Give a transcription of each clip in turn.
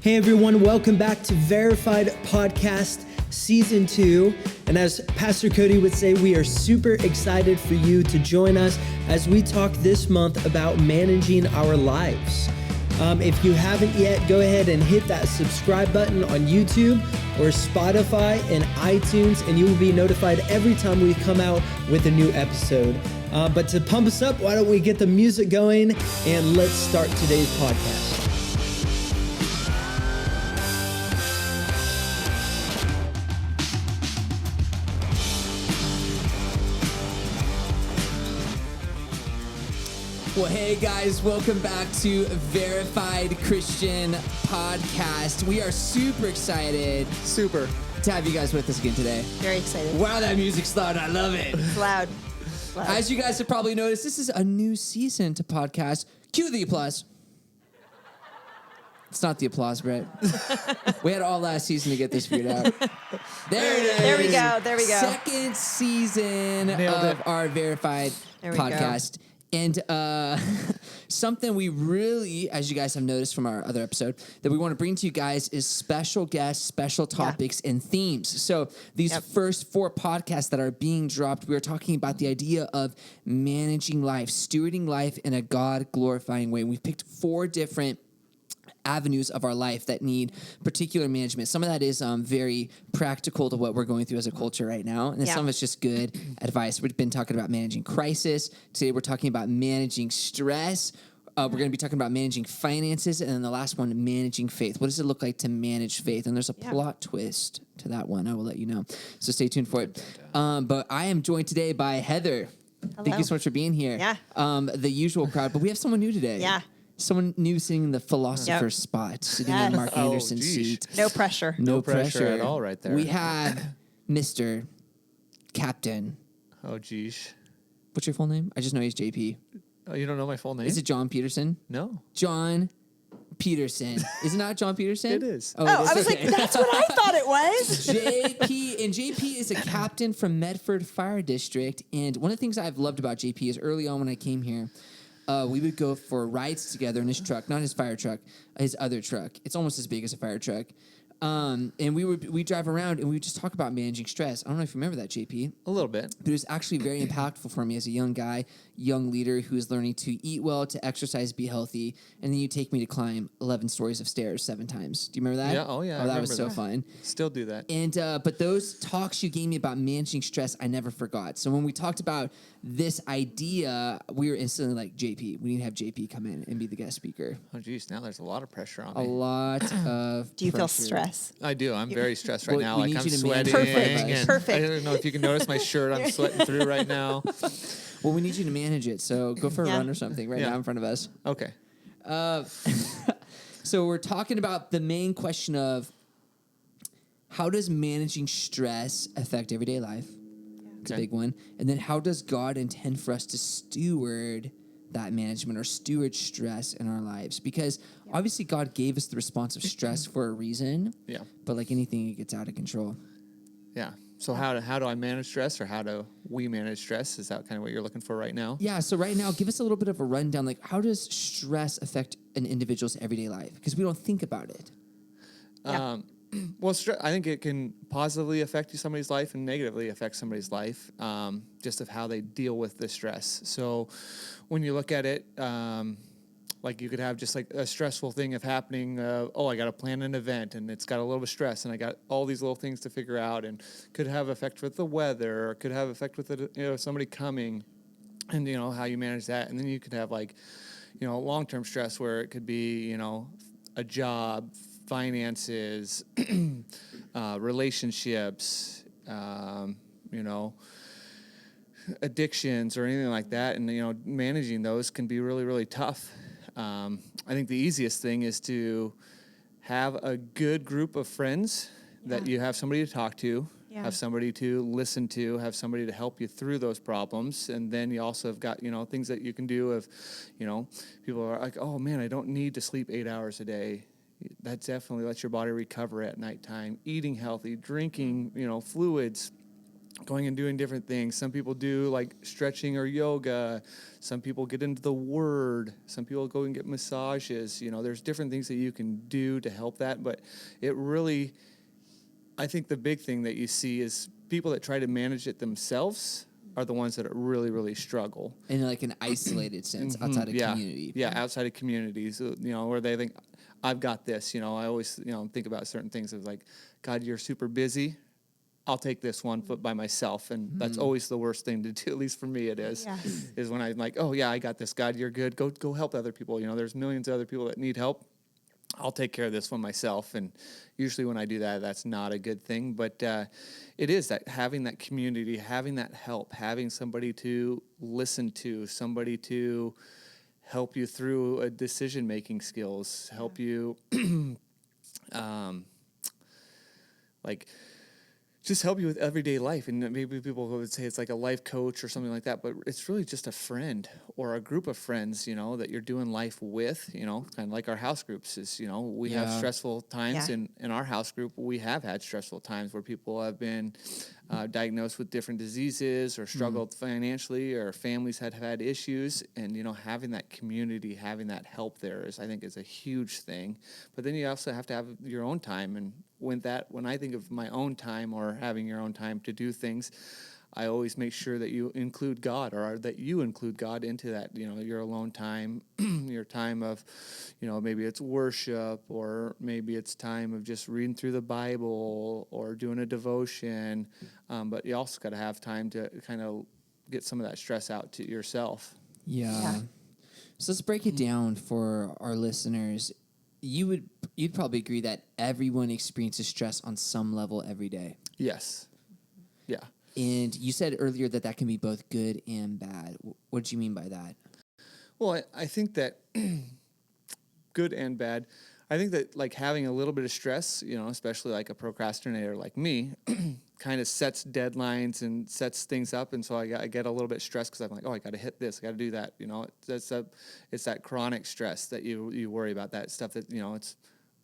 Hey everyone, welcome back to Verified Podcast Season 2. And as Pastor Cody would say, we are super excited for you to join us as we talk this month about managing our lives. If you haven't yet, go ahead and hit that subscribe button on YouTube or Spotify and iTunes, and you will be notified every time we come out with a new episode. But to pump us up, why don't we get the music going and let's start today's podcast. Well, hey guys, welcome back to Verified Christian Podcast. We are super excited to have you guys with us again today. Very excited. Wow, that music's loud. I love it. It's loud. As you guys have probably noticed, this is a new season to podcast. Cue the applause. It's not the applause, Brett. We had all last season to get this figured out. There it is. There we go. Second season of our Verified Podcast. And something we really, as you guys have noticed from our other episode, that we want to bring to you guys is special guests, special topics, and themes. So these first 4 podcasts that are being dropped, we are talking about the idea of managing life, stewarding life in a God-glorifying way. We've picked 4 different avenues of our life that need particular management. Some of that is very practical to what we're going through as a culture right now, and then some of it's just good advice. We've been talking about managing crisis. Today we're talking about managing stress. We're going to be talking about managing finances, and then the last one, managing faith. What does it look like to manage faith? And there's a plot twist to that one. I will let you know. So stay tuned for it. But I am joined today by Heather. Hello. Thank you so much for being here. Yeah. The usual crowd, but we have someone new today. Yeah. Someone new sitting in the philosopher's spot, sitting in Mark Anderson's seat. No pressure. No pressure at all right there. We have Mr. Captain. Oh, geez. What's your full name? I just know he's JP. Oh, you don't know my full name? Is it John Peterson? No. John Peterson. Is it not John Peterson? It is. Oh, I was like, that's what I thought it was. JP. And JP is a captain from Medford Fire District. And one of the things I've loved about JP is early on when I came here, we would go for rides together in his truck, not his fire truck, his other truck. It's almost as big as a fire truck. And we drive around and we would just talk about managing stress. I don't know if you remember that, JP. A little bit. But it was actually very impactful for me as a young guy, young leader who is learning to eat well, to exercise, be healthy. And then you take me to climb 11 stories of stairs 7 times. Do you remember that? Yeah. Oh, yeah. Oh, that was so fun. Still do that. And but those talks you gave me about managing stress, I never forgot. So when we talked about this idea, we were instantly like, JP, we need to have JP come in and be the guest speaker. Oh, geez. Now there's a lot of pressure on A me. lot of Do you feel pressure. stress? I do. I'm very stressed right Well, now. we Like need I'm you to manage sweating. it. And Perfect. I don't know if you can notice my shirt. I'm sweating through right now. Well, we need you to manage it. So go for a run or something right now in front of us. Okay. So we're talking about the main question of how does managing stress affect everyday life? It's a big one. And then how does God intend for us to steward that management or steward stress in our lives? Because obviously God gave us the response of stress for a reason. Yeah. But like anything, it gets out of control. Yeah. So how do I manage stress, or how do we manage stress? Is that kind of what you're looking for right now? Yeah. So right now, give us a little bit of a rundown. Like, how does stress affect an individual's everyday life? Because we don't think about it. Well, I think it can positively affect somebody's life and negatively affect somebody's life, just of how they deal with the stress. So when you look at it, like you could have just like a stressful thing of happening. I got to plan an event and it's got a little bit of stress and I got all these little things to figure out, and could have effect with the weather, or could have effect with somebody coming, and how you manage that. And then you could have like, long-term stress where it could be, a job, finances, relationships, addictions or anything like that. And, managing those can be really, really tough. I think the easiest thing is to have a good group of friends that you have somebody to talk to, have somebody to listen to, have somebody to help you through those problems. And then you also have got, things that you can do if, people are like, oh man, I don't need to sleep 8 hours a day. That definitely lets your body recover at nighttime. Eating healthy, drinking, fluids, going and doing different things. Some people do like stretching or yoga. Some people get into the Word. Some people go and get massages. There's different things that you can do to help that. But it really, I think the big thing that you see is people that try to manage it themselves are the ones that really, really struggle. In like an isolated sense, outside of community. Yeah, outside of communities, where they think, I've got this. I always, think about certain things as like, God, you're super busy. I'll take this one foot by myself. And that's always the worst thing to do, at least for me it is, is when I'm like, oh, yeah, I got this. God, you're good. Go help other people. There's millions of other people that need help. I'll take care of this one myself. And usually when I do that, that's not a good thing. But it is that having that community, having that help, having somebody to listen to, somebody to help you through a decision-making skills, help you just help you with everyday life. And maybe people would say it's like a life coach or something like that, but it's really just a friend or a group of friends, that you're doing life with, kind of like our house groups is, we have stressful times in our house group. We have had stressful times where people have been diagnosed with different diseases or struggled financially, or families had issues. And, having that community, having that help there I think is a huge thing. But then you also have to have your own time. And when I think of my own time or having your own time to do things, I always make sure that you include God, or that you include God into that, your alone time, your time of, maybe it's worship, or maybe it's time of just reading through the Bible or doing a devotion. But you also got to have time to kind of get some of that stress out to yourself. Yeah. So let's break it down for our listeners. You'd probably agree that everyone experiences stress on some level every day. Yes. Yeah. And you said earlier that can be both good and bad. What do you mean by that? Well, I think that good and bad. I think that like having a little bit of stress, especially like a procrastinator like me, kind of sets deadlines and sets things up. And so I get a little bit stressed because I'm like, oh, I got to hit this, I got to do that. It's that chronic stress that you worry about, that stuff that, it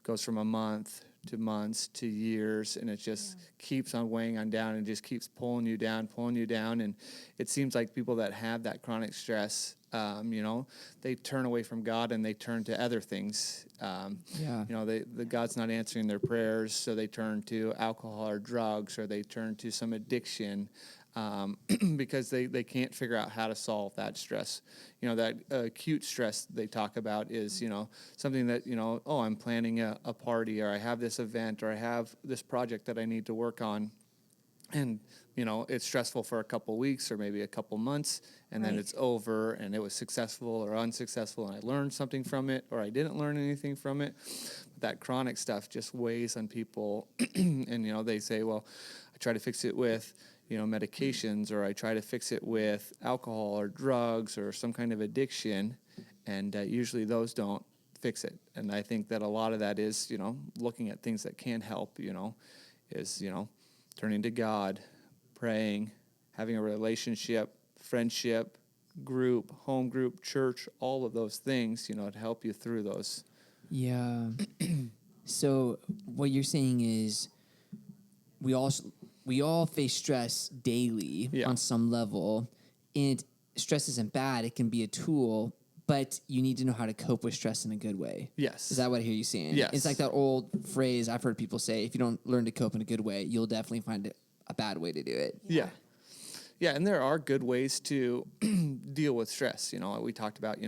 goes from a month to months to years, and it just keeps on weighing on down and just keeps pulling you down. And it seems like people that have that chronic stress, they turn away from God and they turn to other things. The God's not answering their prayers, so they turn to alcohol or drugs, or they turn to some addiction, because they can't figure out how to solve that stress. That acute stress they talk about is, something that, oh, I'm planning a party, or I have this event, or I have this project that I need to work on. And, it's stressful for a couple weeks or maybe a couple months, and then it's over, and it was successful or unsuccessful, and I learned something from it, or I didn't learn anything from it. But that chronic stuff just weighs on people. And, they say, well, I try to fix it with, medications, or I try to fix it with alcohol or drugs or some kind of addiction. And usually those don't fix it. And I think that a lot of that is, looking at things that can help, is, turning to God, praying, having a relationship, friendship, group, home group, church, all of those things, to help you through those. Yeah. So what you're saying is we all face stress daily on some level, and stress isn't bad. It can be a tool, but you need to know how to cope with stress in a good way. Yes. Is that what I hear you saying? Yes. It's like that old phrase I've heard people say, if you don't learn to cope in a good way, you'll definitely find a bad way to do it. Yeah. Yeah, and there are good ways to deal with stress. We talked about,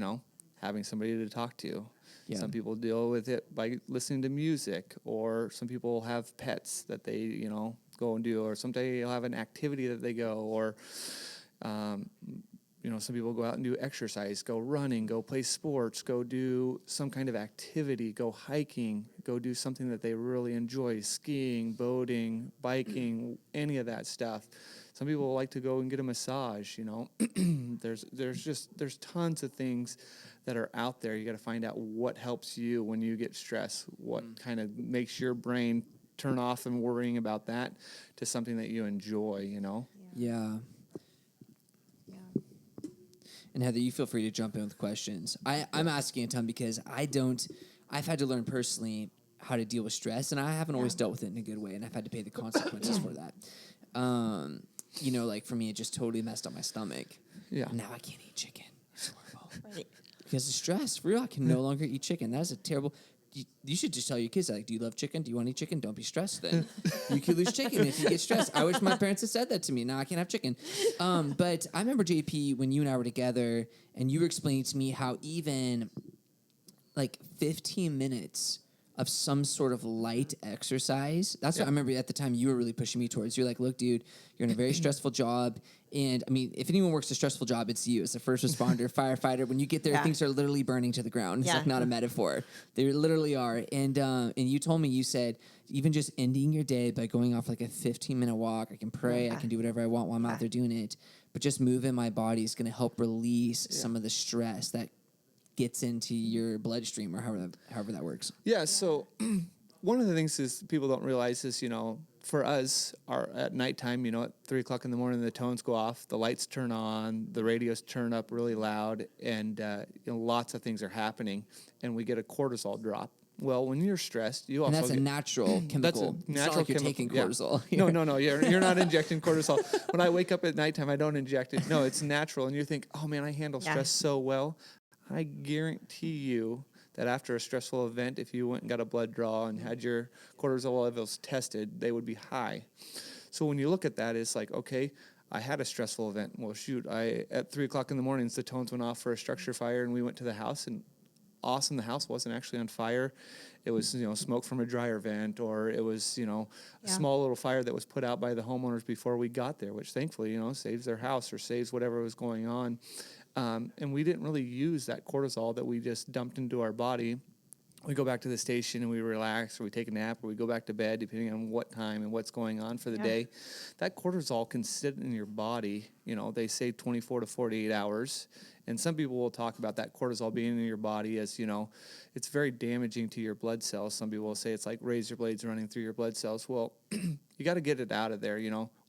having somebody to talk to. Yeah. Some people deal with it by listening to music, or some people have pets that they, go and do, or someday you'll have an activity that they go, or, some people go out and do exercise, go running, go play sports, go do some kind of activity, go hiking, go do something that they really enjoy, skiing, boating, biking, any of that stuff. Some people like to go and get a massage, There's tons of things that are out there. You got to find out what helps you when you get stressed, what kind of makes your brain turn off and worrying about that to something that you enjoy, Yeah. And Heather, you feel free to jump in with questions. I'm asking a ton because I've had to learn personally how to deal with stress, and I haven't always dealt with it in a good way, and I've had to pay the consequences for that. like for me, it just totally messed up my stomach. Yeah. Now I can't eat chicken. It's horrible. Right. Because of stress. For real, I can no longer eat chicken. That is a terrible... You should just tell your kids, like, do you love chicken? Do you want to eat chicken? Don't be stressed then. You could lose chicken if you get stressed. I wish my parents had said that to me. Now I can't have chicken. But I remember, JP, when you and I were together, and you were explaining to me how even, 15 minutes of some sort of light exercise. That's what I remember at the time you were really pushing me towards. You're like, look, dude, you're in a very stressful job. And I mean, if anyone works a stressful job, it's you. It's a first responder, firefighter. When you get there, things are literally burning to the ground. It's not a metaphor. They literally are. And you told me, you said, even just ending your day by going off like a 15-minute walk, I can pray, I can do whatever I want while I'm out there doing it. But just moving my body is going to help release some of the stress that gets into your bloodstream, or however that works. Yeah, so one of the things is people don't realize is, for us, at nighttime, at 3 o'clock in the morning, the tones go off, the lights turn on, the radios turn up really loud, and lots of things are happening, and we get a cortisol drop. Well, when you're stressed, you also and that's a natural chemical. That's a natural natural it's not like you're chemical. taking cortisol. Yeah. No. You're not injecting cortisol. When I wake up at nighttime, I don't inject it. No, it's natural, and you think, oh man, I handle stress so well. I guarantee you that after a stressful event, if you went and got a blood draw and had your cortisol levels tested, they would be high. So when you look at that, it's like, okay, I had a stressful event. Well, shoot, at 3 o'clock in the mornings, the tones went off for a structure fire, and we went to the house, and awesome, the house wasn't actually on fire. It was, smoke from a dryer vent, or it was, a small little fire that was put out by the homeowners before we got there, which thankfully, saves their house or saves whatever was going on. And we didn't really use that cortisol that we just dumped into our body. We go back to the station and we relax, or we take a nap, or we go back to bed, depending on what time and what's going on for the day. That cortisol can sit in your body. They say 24 to 48 hours. And some people will talk about that cortisol being in your body as, it's very damaging to your blood cells. Some people will say it's like razor blades running through your blood cells. Well, you got to get it out of there.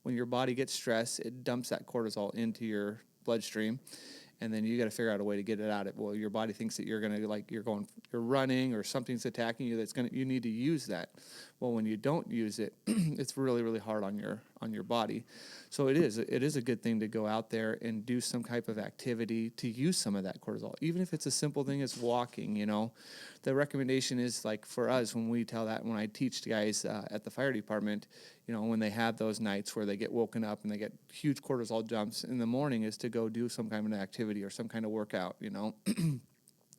When your body gets stressed, it dumps that cortisol into your bloodstream. And then you got to figure out a way to get it out. Well, your body thinks that you're you're running, or something's attacking you. You need to use that. Well, when you don't use it, it's really, really hard on your body. So it is a good thing to go out there and do some type of activity to use some of that cortisol, even if it's a simple thing as walking. The recommendation is, like, for us, when I teach guys at the fire department, when they have those nights where they get woken up and they get huge cortisol jumps in the morning, is to go do some kind of an activity or some kind of workout.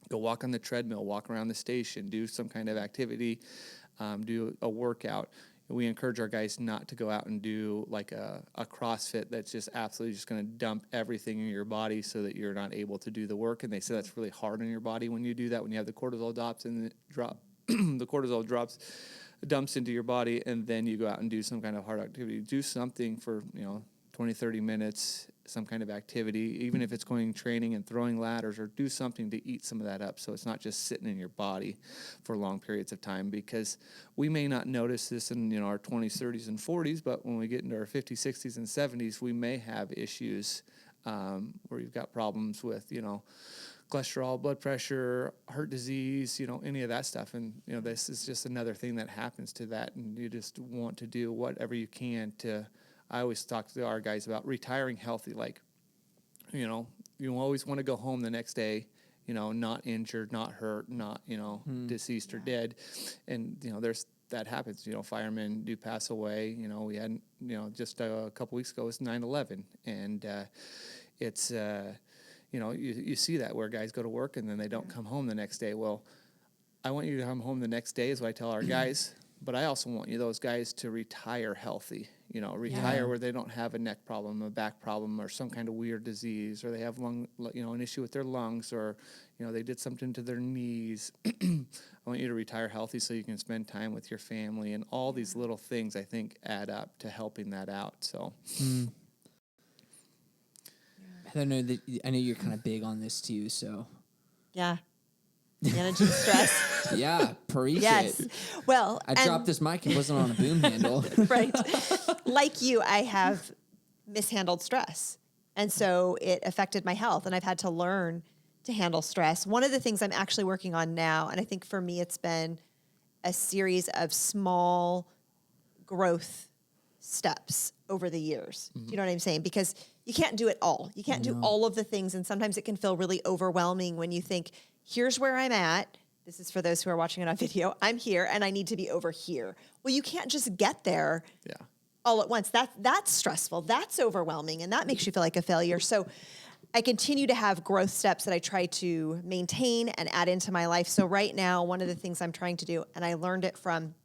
Go walk on the treadmill, walk around the station, do some kind of activity, do a workout. We encourage our guys not to go out and do like a CrossFit that's just absolutely just going to dump everything in your body so that you're not able to do the work. And they say that's really hard on your body when you do that, when you have the cortisol drops and the cortisol dumps into your body, and then you go out and do some kind of hard activity. Do something for 20, 30 minutes, some kind of activity, even if it's going training and throwing ladders, or do something to eat some of that up so it's not just sitting in your body for long periods of time. Because we may not notice this in our 20s, 30s, and 40s, but when we get into our 50s, 60s, and 70s, we may have issues where you've got problems with, cholesterol, blood pressure, heart disease, any of that stuff. And, this is just another thing that happens to that. And you just want to do whatever you can to... I always talk to our guys about retiring healthy. Like, you always want to go home the next day, not injured, not hurt, not, deceased or dead. And, that happens. Firemen do pass away. We had, just a couple weeks ago, it was 9/11. And it's, you see that where guys go to work and then they don't come home the next day. Well, I want you to come home the next day, is what I tell our guys. But I also want those guys to retire healthy, retire where they don't have a neck problem, a back problem, or some kind of weird disease, or they have an issue with their lungs, or, they did something to their knees. I want you to retire healthy so you can spend time with your family, and all these little things, I think, add up to helping that out. So. I know you're kind of big on this too, so. Yeah. Managing stress. Yeah, preach yes. it. Well, I dropped this mic and wasn't on a boom handle. Right. Like you, I have mishandled stress. And so it affected my health, and I've had to learn to handle stress. One of the things I'm actually working on now, and I think for me it's been a series of small growth steps over the years. Do you know what I'm saying? Because you can't do it all. You can't do all of the things. And sometimes it can feel really overwhelming when you think, here's where I'm at. This is for those who are watching it on video. I'm here and I need to be over here. Well, you can't just get there all at once. That's stressful. That's overwhelming. And that makes you feel like a failure. So I continue to have growth steps that I try to maintain and add into my life. So right now, one of the things I'm trying to do, and I learned it from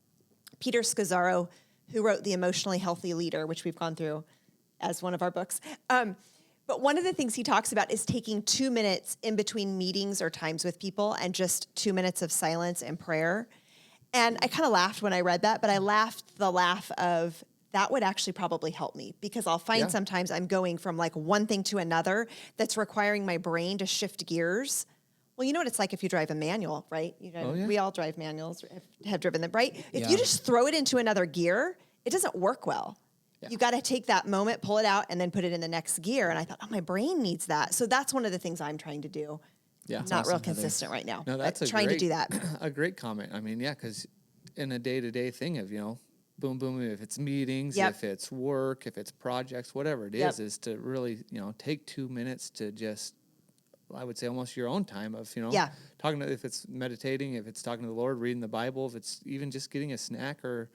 Peter Scazzaro, who wrote The Emotionally Healthy Leader, which we've gone through as one of our books. But one of the things he talks about is taking 2 minutes in between meetings or times with people and just 2 minutes of silence and prayer. And I kind of laughed when I read that, but I laughed the laugh of that would actually probably help me, because I'll find sometimes I'm going from like one thing to another that's requiring my brain to shift gears. Well, you know what it's like if you drive a manual, right? We all drive manuals, have driven them, right? If you just throw it into another gear, it doesn't work well. Yeah. You got to take that moment, pull it out, and then put it in the next gear. And I thought, my brain needs that. So that's one of the things I'm trying to do. Yeah, not awesome, real consistent right now. No, that's trying to do that. A great comment. I mean, because in a day-to-day thing of, boom, boom, if it's meetings, if it's work, if it's projects, whatever it is to really, take 2 minutes to just, I would say almost your own time of, talking to, if it's meditating, if it's talking to the Lord, reading the Bible, if it's even just getting a snack or,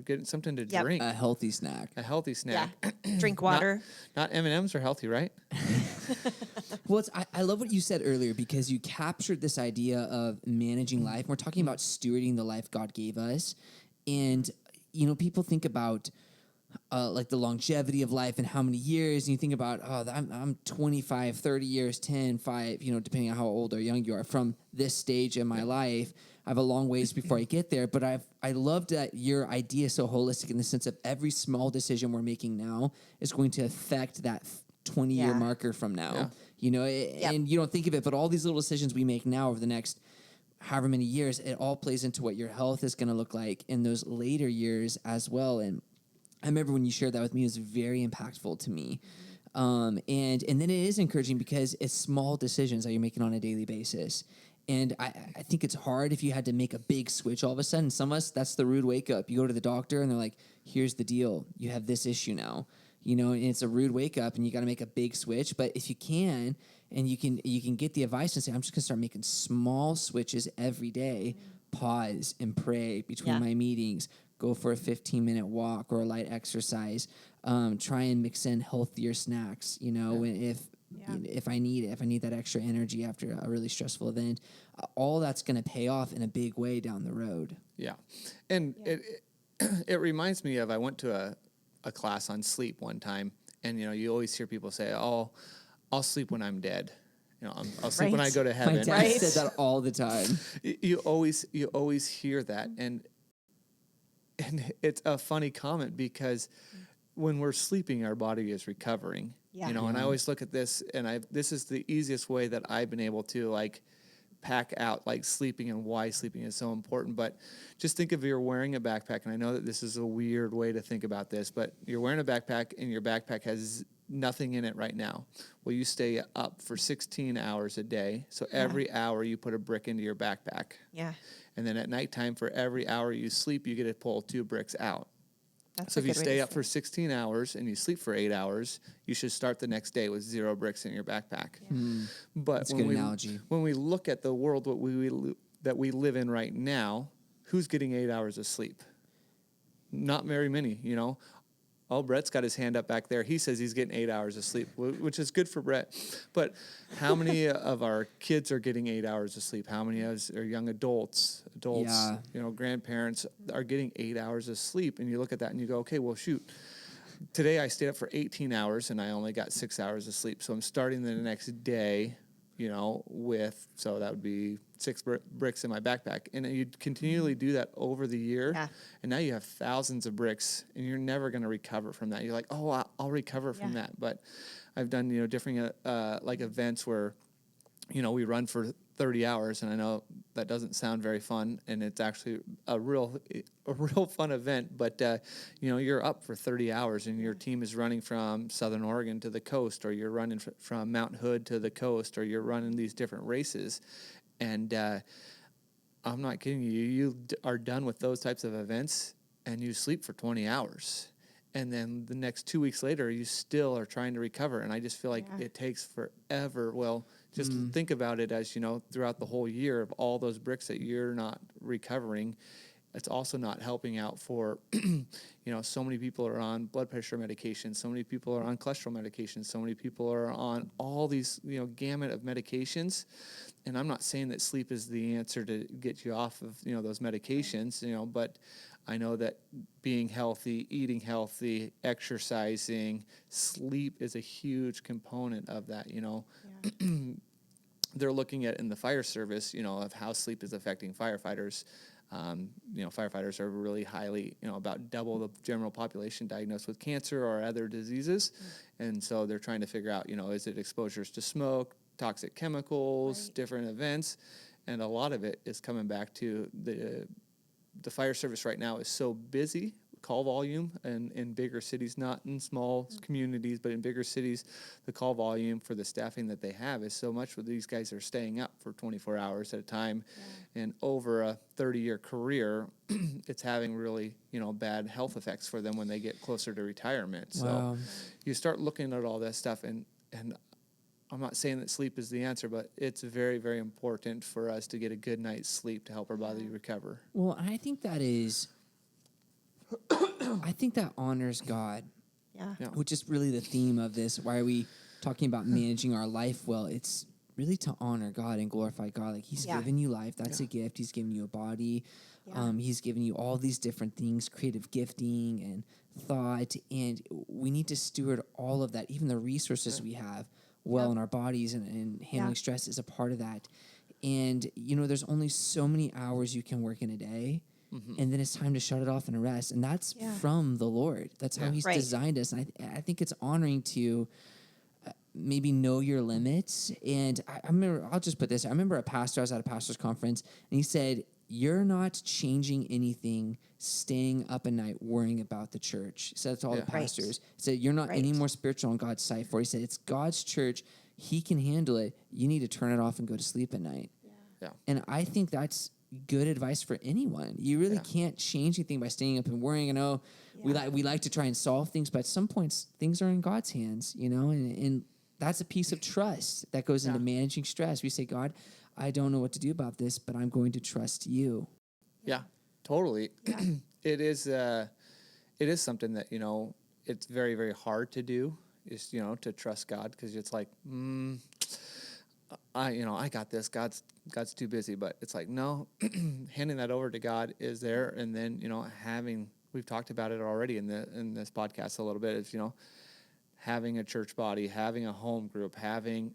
getting something to drink. A healthy snack. Yeah. Drink water. Not M&Ms are healthy, right? Well, I love what you said earlier, because you captured this idea of managing life. We're talking about stewarding the life God gave us. And, people think about like the longevity of life and how many years, and you think about, I'm 25, 30 years, 10, 5, depending on how old or young you are from this stage in my life. I have a long ways before I get there, but I loved that your idea is so holistic in the sense of every small decision we're making now is going to affect that 20-year marker from now. And you don't think of it, but all these little decisions we make now over the next however many years, it all plays into what your health is going to look like in those later years as well. And I remember when you shared that with me, it was very impactful to me. And then it is encouraging because it's small decisions that you're making on a daily basis. And I think it's hard if you had to make a big switch all of a sudden. Some of us, that's the rude wake up. You go to the doctor and they're like, here's the deal. You have this issue now. And it's a rude wake up and you got to make a big switch. But if you can, and you can get the advice and say, I'm just going to start making small switches every day, pause and pray between my meetings, go for a 15-minute walk or a light exercise, try and mix in healthier snacks, if I need it, if I need that extra energy after a really stressful event, all that's going to pay off in a big way down the road. Yeah. And it reminds me of, I went to a class on sleep one time, and, you always hear people say, oh, I'll sleep when I'm dead. I'll sleep when I go to heaven. My dad said that all the time. You always hear that. And it's a funny comment, because when we're sleeping, our body is recovering. And I always look at this, and this is the easiest way that I've been able to pack out sleeping and why sleeping is so important. But just think of, you're wearing a backpack, and I know that this is a weird way to think about this, but you're wearing a backpack and your backpack has nothing in it right now. Well, you stay up for 16 hours a day. So every hour you put a brick into your backpack. Yeah. And then at nighttime, for every hour you sleep, you get to pull 2 bricks out. So if you stay up for 16 hours and you sleep for 8 hours, you should start the next day with 0 bricks in your backpack. Yeah. But that's a good analogy. When we look at the world that we live in right now, who's getting 8 hours of sleep? Not very many, Oh, Brett's got his hand up back there. He says he's getting 8 hours of sleep, which is good for Brett. But how many of our kids are getting 8 hours of sleep? How many of our young adults, grandparents are getting 8 hours of sleep? And you look at that and you go, okay, well, shoot. Today I stayed up for 18 hours and I only got 6 hours of sleep. So I'm starting the next day, so that would be 6 bricks in my backpack. And you continually do that over the year. Yeah. And now you have thousands of bricks and you're never going to recover from that. You're like, oh, I'll recover from that. But I've done, different events where, we run for 30 hours. And I know that doesn't sound very fun. And it's actually a real fun event. But, you're up for 30 hours and your team is running from Southern Oregon to the coast, or you're running from Mount Hood to the coast, or you're running these different races. And I'm not kidding you. You are done with those types of events and you sleep for 20 hours. and then the next 2 weeks later, you still are trying to recover. And I just feel like it takes forever. Well, just think about it as, throughout the whole year of all those bricks that you're not recovering. It's also not helping out for, so many people are on blood pressure medication. So many people are on cholesterol medication. So many people are on all these, gamut of medications. And I'm not saying that sleep is the answer to get you off of, those medications, but I know that being healthy, eating healthy, exercising, sleep is a huge component of that, They're looking at in the fire service, of how sleep is affecting firefighters. Firefighters are really highly, about double the general population diagnosed with cancer or other diseases. And so they're trying to figure out, is it exposures to smoke, toxic chemicals, different events? And a lot of it is coming back to the fire service right now is so busy, call volume, and in bigger cities, not in small communities, but in bigger cities, the call volume for the staffing that they have is so much where these guys are staying up for 24 hours at a time. And over a 30-year career, it's having really, bad health effects for them when they get closer to retirement. So you start looking at all that stuff, and I'm not saying that sleep is the answer, but it's very, very important for us to get a good night's sleep to help our body recover. Well, I think that honors God. Yeah. Which is really the theme of this. Why are we talking about managing our life? Well, it's really to honor God and glorify God. Like he's given you life. That's a gift. He's given you a body. He's given you all these different things, creative gifting and thought. And we need to steward all of that, even the resources we have, in our bodies, and handling stress is a part of that. And, there's only so many hours you can work in a day. And then it's time to shut it off and rest. And that's from the Lord. That's how he's designed us. And I think it's honoring to maybe know your limits. And I remember, I'll just put this. I remember a pastor, I was at a pastor's conference, and he said, you're not changing anything staying up at night worrying about the church. He said to all the pastors. He said, you're not any more spiritual on God's side for. He said, it's God's church. He can handle it. You need to turn it off and go to sleep at night. And I think that's good advice for anyone. You really can't change anything by staying up and worrying. I know we like to try and solve things, but at some points things are in God's hands, and that's a piece of trust that goes into managing stress. We say, God, I don't know what to do about this, but I'm going to trust you. Yeah, totally. Yeah. It is something that, it's very, very hard to do is, to trust God, because it's like, I got this. God's too busy, but it's like, no, handing that over to God is there. And then, we've talked about it already in this podcast a little bit, is, having a church body, having a home group, having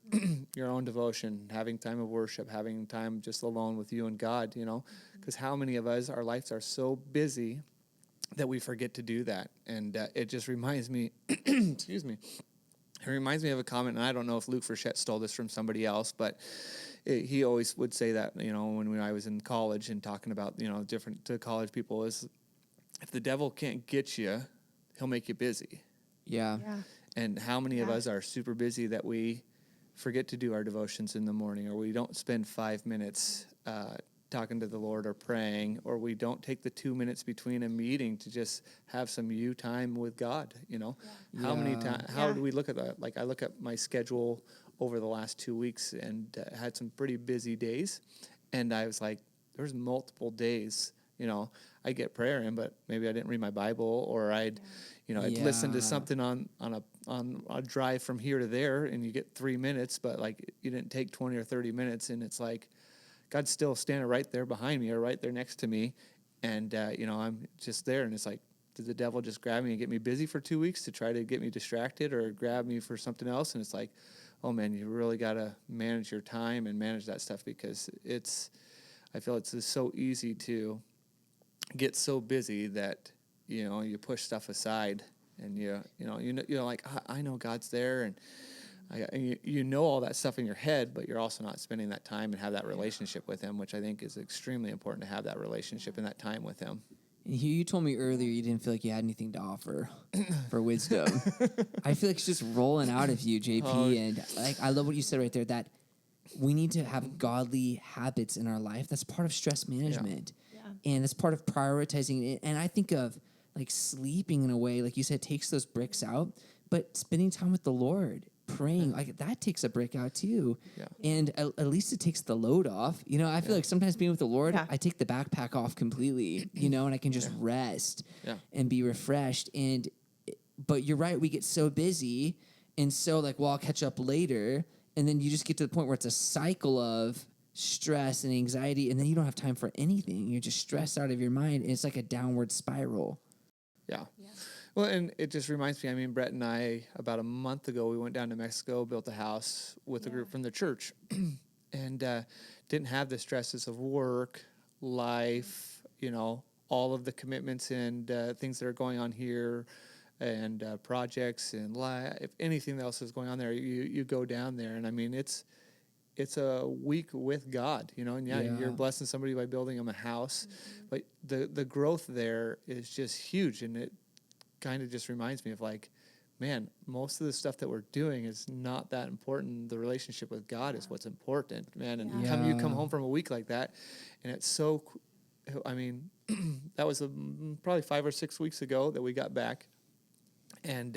your own devotion, having time of worship, having time just alone with you and God, because how many of us, our lives are so busy that we forget to do that. And it just reminds me, excuse me, it reminds me of a comment, and I don't know if Luke Frechette stole this from somebody else, but he always would say that, when I was in college and talking about, different to college people, is if the devil can't get you, he'll make you busy. Yeah. And how many of us are super busy that we forget to do our devotions in the morning, or we don't spend 5 minutes talking to the Lord or praying, or we don't take the 2 minutes between a meeting to just have some you time with God, How many times, how do we look at that? Like I look at my schedule over the last 2 weeks and had some pretty busy days. And I was like, there's multiple days, I get prayer in, but maybe I didn't read my Bible, or I'd listen to something on a drive from here to there, and you get 3 minutes, but like you didn't take 20 or 30 minutes. And it's like, God's still standing right there behind me or right there next to me. And, I'm just there. And it's like, did the devil just grab me and get me busy for 2 weeks to try to get me distracted or grab me for something else? And it's like, oh man, you really got to manage your time and manage that stuff, because I feel it's just so easy to get so busy that, you push stuff aside, and you're like, I know God's there, and you know all that stuff in your head, but you're also not spending that time and have that relationship with him, which I think is extremely important, to have that relationship and that time with him. You told me earlier you didn't feel like you had anything to offer for wisdom. I feel like it's just rolling out of you, JP. And like, I love what you said right there, that we need to have godly habits in our life. That's part of stress management. And it's part of prioritizing it. And I think of like sleeping in a way, like you said, takes those bricks out, but spending time with the Lord, praying, like that takes a brick out too. Yeah. And at least it takes the load off. You know, I feel like sometimes being with the Lord, I take the backpack off completely, you know, and I can just rest and be refreshed. But you're right, we get so busy, and so like, well, I'll catch up later, and then you just get to the point where it's a cycle of stress and anxiety, and then you don't have time for anything. You're just stressed out of your mind, and it's like a downward spiral. Yeah. Well, and it just reminds me, I mean, Brett and I, about a month ago, we went down to Mexico, built a house with a group from the church, and didn't have the stresses of work, life, you know, all of the commitments and things that are going on here, and projects and if anything else is going on there, you go down there, and I mean, it's a week with God, you know, and you're blessing somebody by building them a house, but the growth there is just huge, and it kind of just reminds me of like, man, most of the stuff that we're doing is not that important. The relationship with God is what's important, man. And you come home from a week like that, and it's so, I mean, that was probably 5 or 6 weeks ago that we got back. And,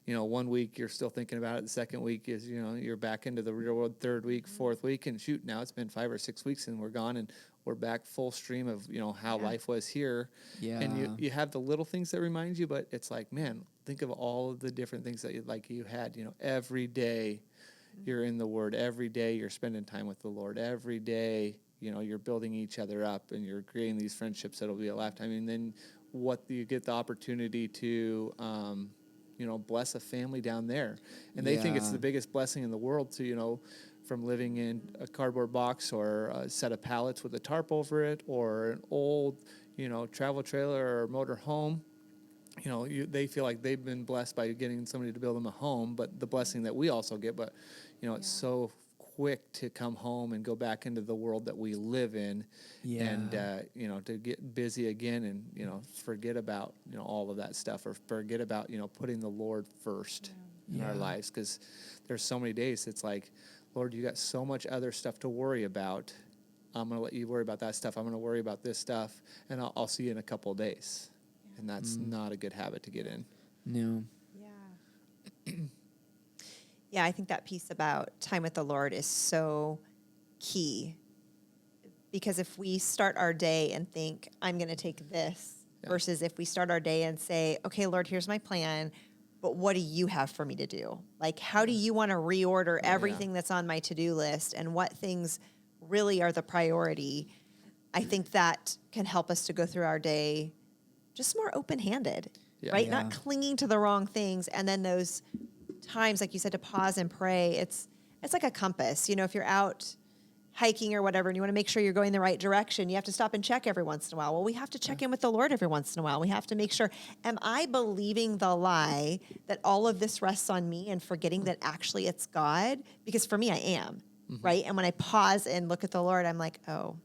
you know, 1 week you're still thinking about it. The second week is, you know, you're back into the real world. Third week, fourth week, and shoot, now it's been 5 or 6 weeks and we're gone, and we're back full stream of, you know, how life was here. Yeah. And you have the little things that remind you, but it's like, man, think of all of the different things that you had, you know, every day you're in the Word. Every day you're spending time with the Lord. Every day, you know, you're building each other up and you're creating these friendships that'll be a lifetime. And then you get the opportunity to, you know, bless a family down there. And they think it's the biggest blessing in the world to, you know, from living in a cardboard box or a set of pallets with a tarp over it or an old, you know, travel trailer or motor home. You know, they feel like they've been blessed by getting somebody to build them a home, but the blessing that we also get. But, you know, it's so quick to come home and go back into the world that we live in and, you know, to get busy again and, you know, forget about, you know, all of that stuff or forget about, you know, putting the Lord first in our lives. Because there's so many days it's like, Lord, you got so much other stuff to worry about. I'm going to let you worry about that stuff. I'm going to worry about this stuff, and I'll see you in a couple of days. And that's not a good habit to get in. No. Yeah, I think that piece about time with the Lord is so key. Because if we start our day and think, I'm going to take this, versus if we start our day and say, okay, Lord, here's my plan, but what do you have for me to do? Like, how do you want to reorder everything that's on my to-do list and what things really are the priority? I think that can help us to go through our day just more open-handed, right? Not clinging to the wrong things. And then those times, like you said, to pause and pray, it's like a compass. You know, if you're out hiking or whatever, and you want to make sure you're going the right direction, you have to stop and check every once in a while. Well, we have to check in with the Lord every once in a while. We have to make sure, am I believing the lie that all of this rests on me and forgetting that actually it's God? Because for me, I am, right? And when I pause and look at the Lord, I'm like, oh,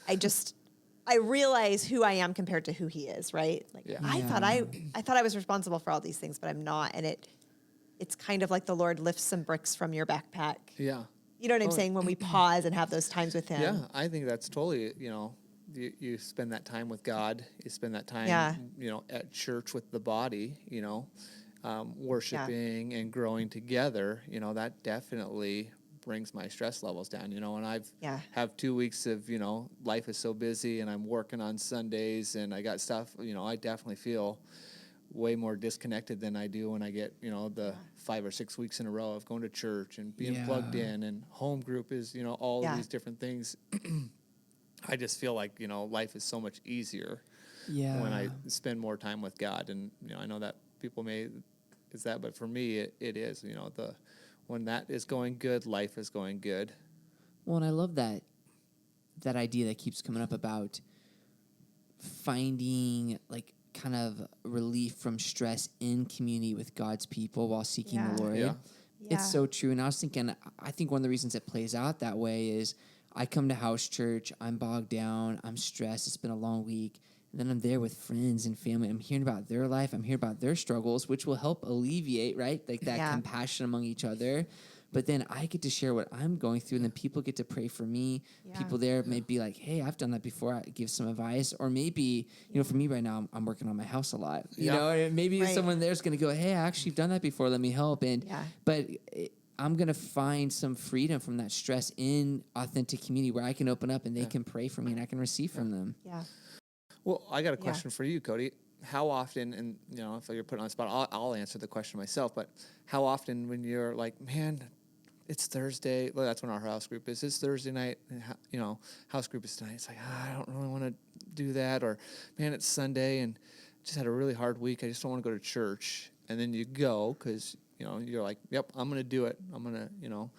I realize who I am compared to who he is, right? Like I thought I was responsible for all these things, but I'm not. And it's kind of like the Lord lifts some bricks from your backpack. Yeah. You know what I'm saying? When we pause and have those times with him. Yeah, I think that's totally, you know, you spend that time with God. You spend that time, you know, at church with the body, you know, worshiping and growing together. You know, that definitely brings my stress levels down, you know, and I've have 2 weeks of, you know, life is so busy and I'm working on Sundays and I got stuff, you know, I definitely feel way more disconnected than I do when I get, you know, the 5 or 6 weeks in a row of going to church and being plugged in, and home group is, you know, all of these different things. I just feel like, you know, life is so much easier when I spend more time with God. And, you know, I know that people but for me, it is, you know, when that is going good, life is going good. Well, and I love that idea that keeps coming up about finding like kind of relief from stress in community with God's people while seeking the Lord. Yeah. It's so true. And I was thinking, I think one of the reasons it plays out that way is I come to house church, I'm bogged down, I'm stressed, it's been a long week, and then I'm there with friends and family. I'm hearing about their life, I'm hearing about their struggles, which will help alleviate, right? Like that compassion among each other. but then I get to share what I'm going through, and then people get to pray for me. Yeah. People there may be like, hey, I've done that before. I give some advice. Or maybe, for me right now, I'm working on my house a lot. You know, and maybe someone there's going to go, hey, I actually done that before. Let me help. But I'm going to find some freedom from that stress in authentic community where I can open up and they can pray for me and I can receive from them. Yeah. Well, I got a question for you, Cody. How often, and if you're put on the spot, I'll answer the question myself, but how often when you're like, man, it's Thursday, well, that's when our house group is. It's Thursday night, and, house group is tonight. It's like, I don't really want to do that. Or, man, it's Sunday, and just had a really hard week. I just don't want to go to church. And then you go because, you're like, yep, I'm going to do it. I'm going to,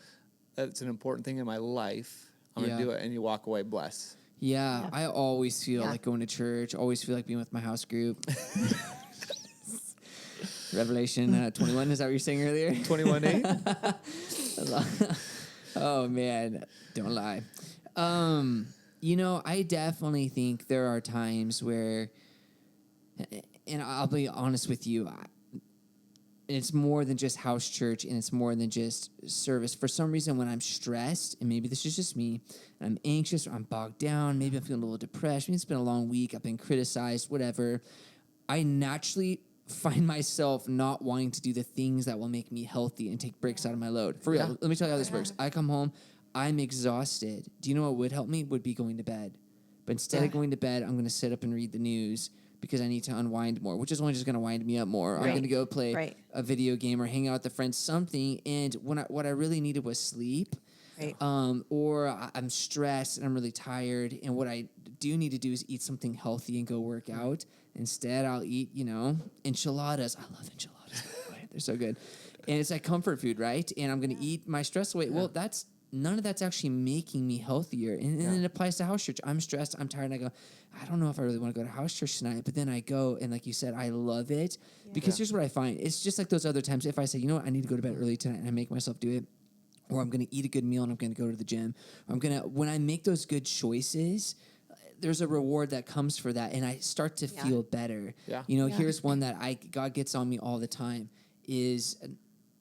that's an important thing in my life. I'm going to do it. And you walk away blessed. Yeah, I always feel like going to church, always feel like being with my house group. Revelation 21, is that what you're saying earlier? 21:8. Oh, man, don't lie. I definitely think there are times where, and I'll be honest with you, it's more than just house church, and it's more than just service. For some reason, when I'm stressed, and maybe this is just me, and I'm anxious or I'm bogged down, maybe I'm feeling a little depressed, maybe it's been a long week, I've been criticized, whatever, I naturally find myself not wanting to do the things that will make me healthy and take breaks out of my load. For real, let me tell you how this works. I come home, I'm exhausted. Do you know what would help me? Would be going to bed. But instead of going to bed, I'm going to sit up and read the news because I need to unwind more, which is only just going to wind me up more. Right. I'm going to go play a video game or hang out with a friend, something. And what I really needed was sleep. Right. Or I'm stressed and I'm really tired. And what I do need to do is eat something healthy and go work out. Instead, I'll eat, enchiladas. I love enchiladas, by the way. They're so good. And it's like comfort food, right? And I'm going to eat my stress away. Well, none of that's actually making me healthier. And it applies to house church. I'm stressed, I'm tired, and I go, I don't know if I really want to go to house church tonight. But then I go, and like you said, I love it. Because here's what I find. It's just like those other times. If I say, you know what, I need to go to bed early tonight, and I make myself do it, or I'm going to eat a good meal, and I'm going to go to the gym, or when I make those good choices, there's a reward that comes for that, and I start to feel better. Yeah. Here's one that God gets on me all the time is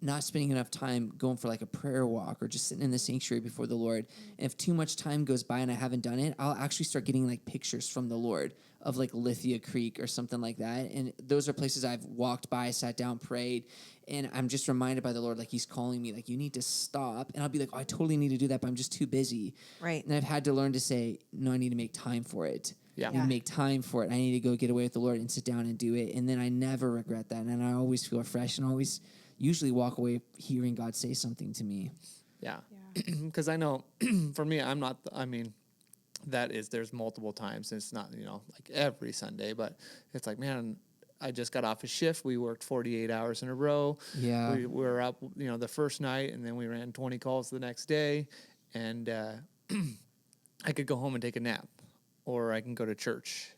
not spending enough time going for like a prayer walk or just sitting in the sanctuary before the Lord. And if too much time goes by and I haven't done it, I'll actually start getting like pictures from the Lord of like Lithia Creek or something like that. And those are places I've walked by, sat down, prayed, and I'm just reminded by the Lord, like he's calling me, like you need to stop. And I'll be like, I totally need to do that, but I'm just too busy. Right. And I've had to learn to say, no, I need to make time for it. Yeah. I make time for it. I need to go get away with the Lord and sit down and do it. And then I never regret that. And I always feel fresh and always usually walk away hearing God say something to me. Yeah. Because I know for me, there's multiple times. And it's not, like every Sunday, but it's like, man, I just got off a shift. We worked 48 hours in a row. Yeah. We were up, the first night, and then we ran 20 calls the next day. And I could go home and take a nap, or I can go to church.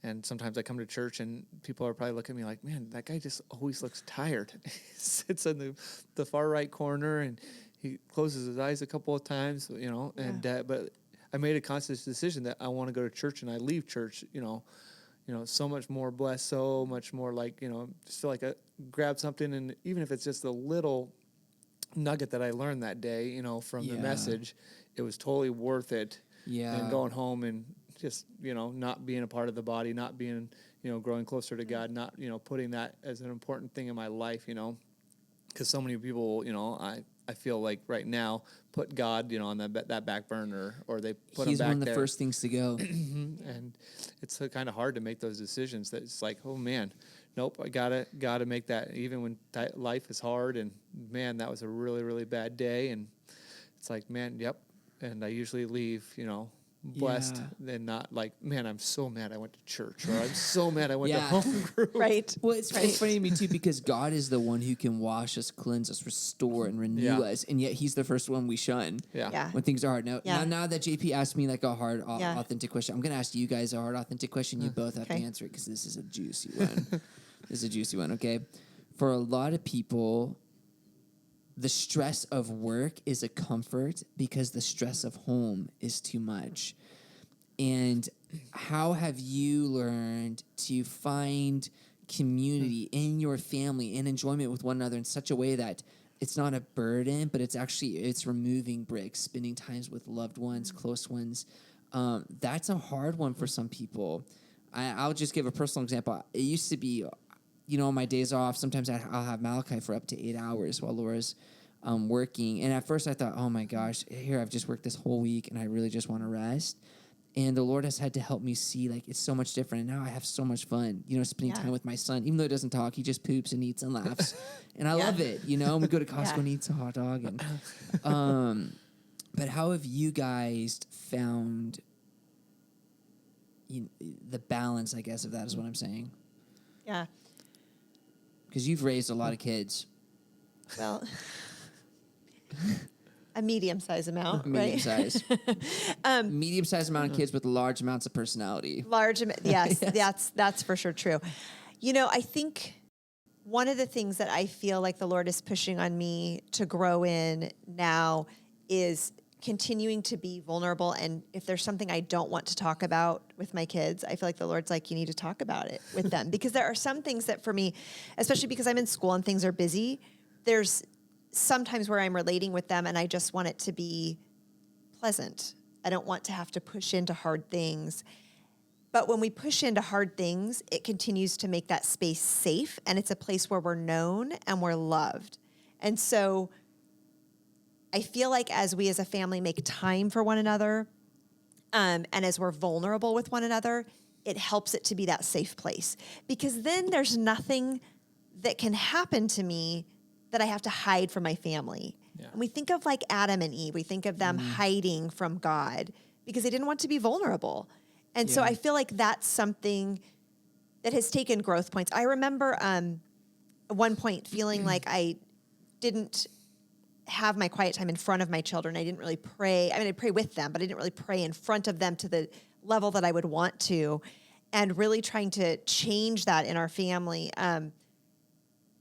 And sometimes I come to church and people are probably looking at me like, man, that guy just always looks tired. He sits in the far right corner and he closes his eyes a couple of times, but I made a conscious decision that I want to go to church, and I leave church, so much more blessed, so much more like, just feel like I grab something, and even if it's just a little nugget that I learned that day, from the message, it was totally worth it. Yeah. And going home and just, not being a part of the body, not being, growing closer to God, not, putting that as an important thing in my life, because so many people, I feel like right now put God, on that back burner, or they put him back there. He's one of the first things to go. And it's kind of hard to make those decisions. That it's like, oh man, nope, I gotta make that, even when life is hard. And man, that was a really, really bad day. And it's like, man, yep. And I usually leave, blessed, and not like, man, I'm so mad I went to church, or I'm so mad I went to home group. Right. Well, it's funny to me too, because God is the one who can wash us, cleanse us, restore, and renew us, and yet He's the first one we shun. Yeah. When things are hard. Now that JP asked me like a hard, authentic question, I'm going to ask you guys a hard, authentic question. You both have to answer it because this is a juicy one. This is a juicy one. Okay. For a lot of people, the stress of work is a comfort because the stress of home is too much. And how have you learned to find community in your family and enjoyment with one another in such a way that it's not a burden, but it's removing bricks, spending times with loved ones, close ones. That's a hard one for some people. I'll just give a personal example. It used to be, on my days off, sometimes I'll have Malachi for up to 8 hours while Laura's working. And at first I thought, oh my gosh, here I've just worked this whole week and I really just want to rest. And the Lord has had to help me see, like, it's so much different. And now I have so much fun, spending time with my son. Even though he doesn't talk, he just poops and eats and laughs. And I love it, And we go to Costco and eat a hot dog. And, but how have you guys found the balance, I guess, of that is what I'm saying? Yeah. Because you've raised a lot of kids. Well, a medium-sized amount, Medium-sized. Medium-sized amount of kids with large amounts of personality. Yes, that's for sure true. I think one of the things that I feel like the Lord is pushing on me to grow in now is continuing to be vulnerable. And if there's something I don't want to talk about with my kids, I feel like the Lord's like, you need to talk about it with them. Because there are some things that for me, especially because I'm in school and things are busy, there's sometimes where I'm relating with them and I just want it to be pleasant. I don't want to have to push into hard things. But when we push into hard things, it continues to make that space safe, and it's a place where we're known and we're loved. And so I feel like as we as a family make time for one another, and as we're vulnerable with one another, it helps it to be that safe place. Because then there's nothing that can happen to me that I have to hide from my family. Yeah. And we think of like Adam and Eve, we think of them hiding from God because they didn't want to be vulnerable. And so I feel like that's something that has taken growth points. I remember at one point feeling like I didn't have my quiet time in front of my children. I didn't really pray. I mean, I pray with them, but I didn't really pray in front of them to the level that I would want to, and really trying to change that in our family. And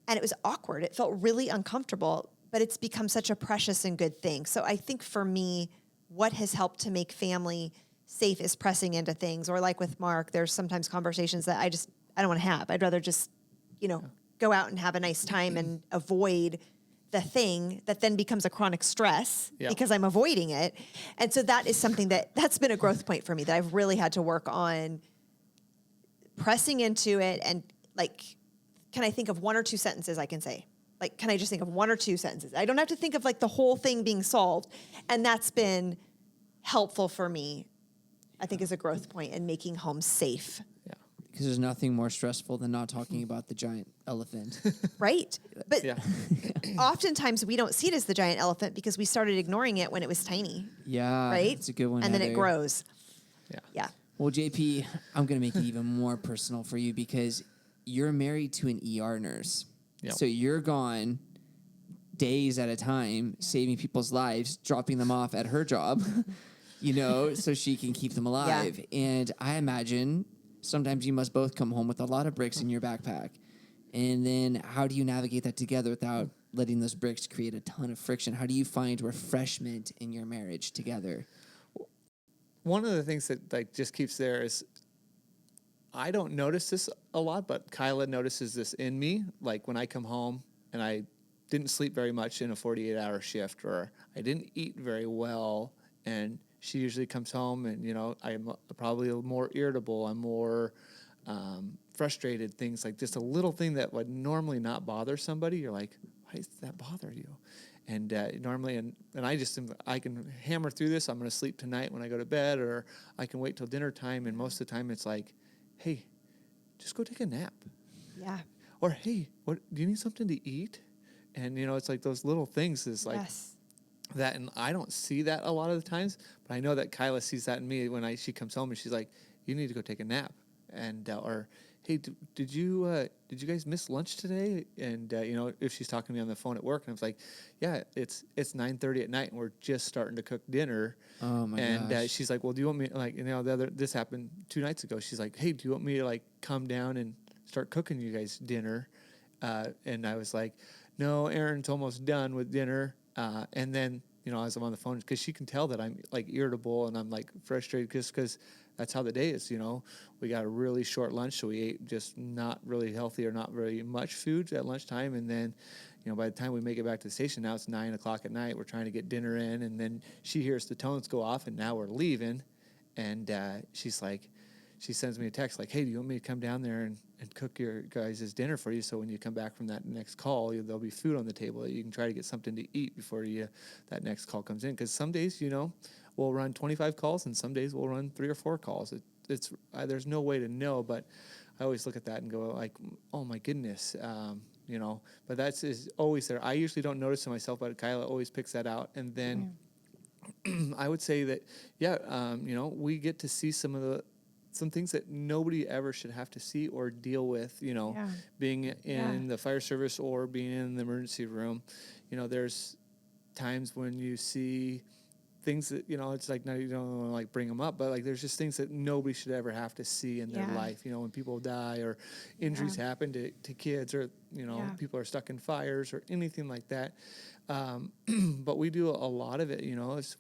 it was awkward. It felt really uncomfortable, but it's become such a precious and good thing. So I think for me, what has helped to make family safe is pressing into things. Or like with Mark, there's sometimes conversations that I don't want to have. I'd rather just, go out and have a nice time and avoid the thing that then becomes a chronic stress because I'm avoiding it. And so that is something that's been a growth point for me that I've really had to work on pressing into it. And like, can I think of one or two sentences I can say? Like, can I just think of one or two sentences? I don't have to think of like the whole thing being solved. And that's been helpful for me, I think, as a growth point in making home safe. Yeah. Because there's nothing more stressful than not talking about the giant elephant. Right. But oftentimes we don't see it as the giant elephant because we started ignoring it when it was tiny. Yeah. Right? It's a good one. And then it grows. Yeah. Yeah. Well, JP, I'm going to make it even more personal for you because you're married to an ER nurse. Yep. So you're gone days at a time, saving people's lives, dropping them off at her job, so she can keep them alive. Yeah. And I imagine sometimes you must both come home with a lot of bricks in your backpack. And then how do you navigate that together without letting those bricks create a ton of friction? How do you find refreshment in your marriage together? One of the things that just keeps there is I don't notice this a lot, but Kyla notices this in me. Like when I come home and I didn't sleep very much in a 48-hour shift, or I didn't eat very well, and she usually comes home and, I'm probably more irritable. I'm more frustrated, things like just a little thing that would normally not bother somebody. You're like, why does that bother you? And normally, and I can hammer through this. I'm going to sleep tonight when I go to bed, or I can wait till dinner time. And most of the time it's like, hey, just go take a nap. Yeah. Or, hey, what do you need something to eat? And, it's like those little things is like that. And I don't see that a lot of the times, but I know that Kyla sees that in me when she comes home and she's like, you need to go take a nap. And, or, hey, did you guys miss lunch today? And, if she's talking to me on the phone at work and I was like, yeah, it's 9:30 at night and we're just starting to cook dinner. Oh my gosh. And she's like, well, do you want me, this happened 2 nights ago. She's like, hey, do you want me to come down and start cooking you guys dinner? And I was like, no, Aaron's almost done with dinner. And then, as I'm on the phone, because she can tell that I'm irritable and I'm frustrated because that's how the day is. We got a really short lunch, so we ate just not really healthy or not very much food at lunchtime. And then, by the time we make it back to the station, now it's 9:00 at night. We're trying to get dinner in, and then she hears the tones go off, and now we're leaving. And she's like, she sends me a text like, hey, do you want me to come down there and cook your guys' dinner for you? So when you come back from that next call, there'll be food on the table. You can try to get something to eat before that next call comes in. Because some days, we'll run 25 calls, and some days we'll run 3 or 4 calls. It's there's no way to know, but I always look at that and go like, oh my goodness, But that's is always there. I usually don't notice it myself, but Kyla always picks that out, and then. I would say that, we get to see some things that nobody ever should have to see or deal with, being in the fire service or being in the emergency room. There's times when you see things that, it's like, now you don't want to like bring them up, but like there's just things that nobody should ever have to see in their life, when people die or injuries happen to kids or, people are stuck in fires or anything like that. But we do a lot of it,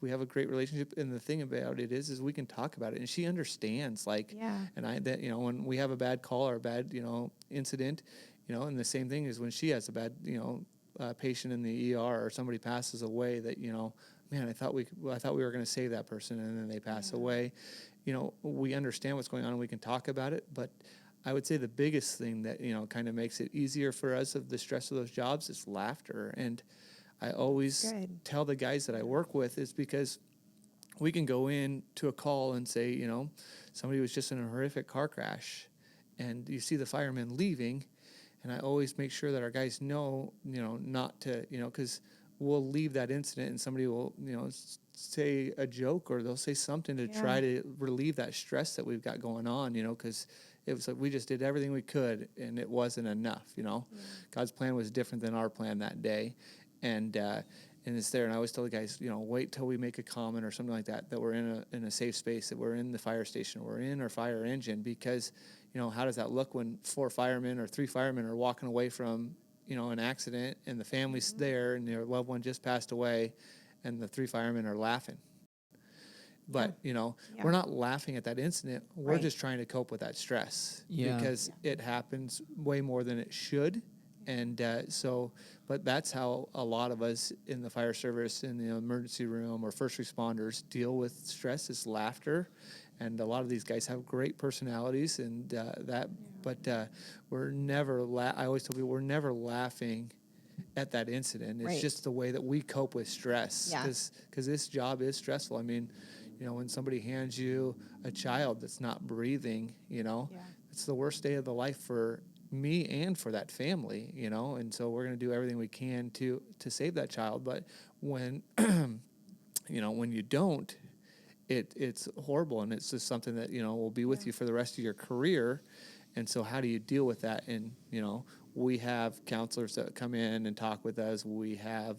we have a great relationship, and the thing about it is we can talk about it, and she understands, and when we have a bad call or a bad, incident, and the same thing is when she has a bad, patient in the ER or somebody passes away that, man, I thought we were going to save that person, and then they pass away. We understand what's going on, and we can talk about it, but I would say the biggest thing that, kind of makes it easier for us of the stress of those jobs is laughter. And I always tell the guys that I work with is because we can go in to a call and say, somebody was just in a horrific car crash, and you see the firemen leaving, and I always make sure that our guys know, not to, because we'll leave that incident and somebody will, say a joke or they'll say something to try to relieve that stress that we've got going on, because it was like we just did everything we could and it wasn't enough, God's plan was different than our plan that day. And it's there. And I always tell the guys, wait till we make a comment or something like that we're in a safe space, that we're in the fire station, we're in our fire engine, because, how does that look when 4 firemen or 3 firemen are walking away from, an accident and the family's there and their loved one just passed away and the 3 firemen are laughing. But, we're not laughing at that incident. We're just trying to cope with that stress because it happens way more than it should. And but that's how a lot of us in the fire service, in the emergency room, or first responders deal with stress, is laughter. And a lot of these guys have great personalities, and but we're never. I always tell people we're never laughing at that incident. It's just the way that we cope with stress, because this job is stressful. I mean, when somebody hands you a child that's not breathing, it's the worst day of the life for me and for that family, and so we're going to do everything we can to save that child. But when when you don't, it's horrible, and it's just something that will be with you for the rest of your career. And so how do you deal with that? And we have counselors that come in and talk with us. We have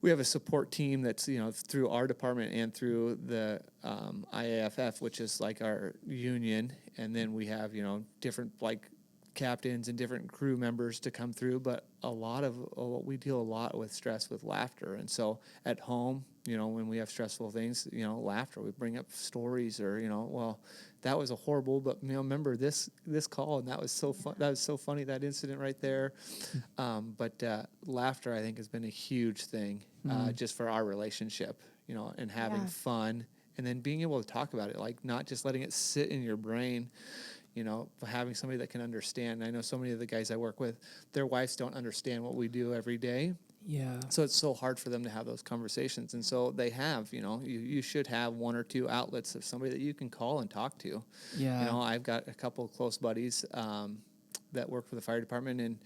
a support team that's through our department and through the IAFF, which is like our union, and then we have different like captains and different crew members to come through. But we deal a lot with stress with laughter, and so at home, when we have stressful things, laughter. We bring up stories, or well, that was a horrible, but remember this call, and that was so fun. That was so funny, that incident right there. But laughter, I think, has been a huge thing just for our relationship, and having fun, and then being able to talk about it, like not just letting it sit in your brain. Having somebody that can understand. I know so many of the guys I work with, their wives don't understand what we do every day. Yeah. So it's so hard for them to have those conversations. And so they have, you should have 1 or 2 outlets of somebody that you can call and talk to. Yeah. I've got a couple of close buddies that work for the fire department,